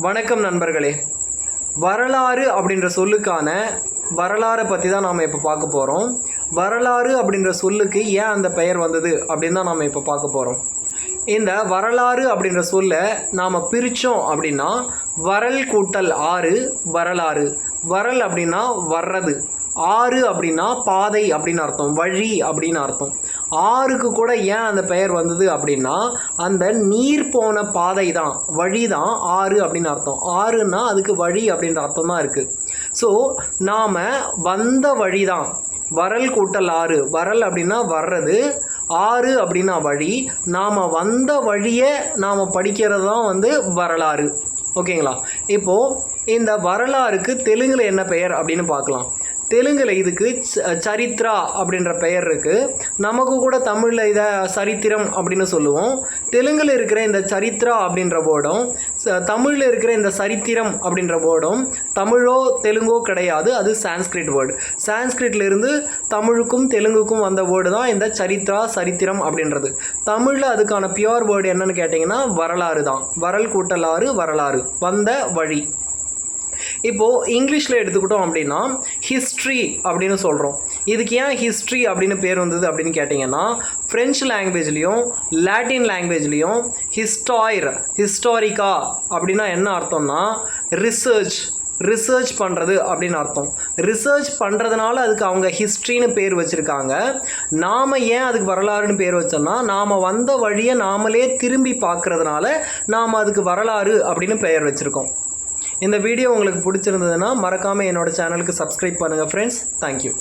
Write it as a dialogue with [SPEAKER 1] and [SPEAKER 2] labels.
[SPEAKER 1] வணக்கம் நண்பர்களே. வரலாறு அப்படின்ற சொல்லுக்கான வரலாறை பற்றி தான் நாம் இப்போ பார்க்க போகிறோம். வரலாறு அப்படின்ற சொல்லுக்கு ஏன் அந்த பெயர் வந்தது அப்படின்னு தான் நாம் இப்போ பார்க்க போகிறோம். இந்த வரலாறு அப்படின்ற சொல்லை நாம் பிரித்தோம் அப்படின்னா வரல் கூட்டல் ஆறு வரலாறு. வரல் அப்படின்னா வர்றது, ஆறு அப்படின்னா பாதை அப்படின்னு அர்த்தம், வழி அப்படின்னு அர்த்தம். ஆறுக்கு கூட ஏன் அந்த பெயர் வந்தது அப்படின்னா அந்த நீர் போன பாதை தான், வழி தான் ஆறு அப்படின்னு அர்த்தம். ஆறுன்னா அதுக்கு வழி அப்படின்ற அர்த்தம் தான் இருக்குது. ஸோ நாம் வந்த வழி தான் வரல் கூட்டல் ஆறு. வரல் அப்படின்னா வர்றது, ஆறு அப்படின்னா வழி. நாம் வந்த வழியை நாம் படிக்கிறது தான் வரலாறு. ஓகேங்களா? இப்போது இந்த வரலாறுக்கு தெலுங்கில் என்ன பெயர் அப்படின்னு பார்க்கலாம். தெலுங்கில் இதுக்கு சரித்ரா அப்படின்ற பெயர் இருக்குது. நமக்கு கூட தமிழில் இதை சரித்திரம் அப்படின்னு சொல்லுவோம். தெலுங்கில் இருக்கிற இந்த சரித்ரா அப்படின்ற வேர்டும் தமிழில் இருக்கிற இந்த சரித்திரம் அப்படின்ற வேர்டும் தமிழோ தெலுங்கோ கிடையாது, அது சான்ஸ்கிரிட் வேர்டு. சான்ஸ்கிரிட்லேருந்து தமிழுக்கும் தெலுங்குக்கும் வந்த வேர்டு தான் இந்த சரித்ரா, சரித்திரம் அப்படின்றது. தமிழில் அதுக்கான பியூர் வேர்டு என்னன்னு கேட்டிங்கன்னா வரலாறு தான். வரல் கூட்டல் ஆறு வரலாறு, வந்த வழி. இப்போது இங்கிலீஷில் எடுத்துக்கிட்டோம் அப்படின்னா ஹிஸ்ட்ரி அப்படின்னு சொல்கிறோம். இதுக்கு ஏன் ஹிஸ்ட்ரி அப்படின்னு பேர் வந்தது அப்படின்னு கேட்டிங்கன்னா ஃப்ரெஞ்சு லாங்குவேஜ்லேயும் லாட்டின் லாங்குவேஜ்லேயும் ஹிஸ்டாரிக்கா அப்படின்னா என்ன அர்த்தம்னா ரிசர்ச் பண்ணுறது அப்படின்னு அர்த்தம். ரிசர்ச் பண்ணுறதுனால அதுக்கு அவங்க ஹிஸ்ட்ரின்னு பேர் வச்சுருக்காங்க. நாம் ஏன் அதுக்கு வரலாறுன்னு பேர் வச்சோம்னா நாம் வந்த வழியை நாமளே திரும்பி பார்க்குறதுனால நாம் அதுக்கு வரலாறு அப்படின்னு பெயர் வச்சுருக்கோம். இந்த வீடியோ உங்களுக்கு பிடிச்சிருந்ததுன்னா மறக்காமல் என்னோடய சேனலுக்கு சப்ஸ்கிரைப் பண்ணுங்கள் ஃப்ரெண்ட்ஸ். தேங்க்யூ.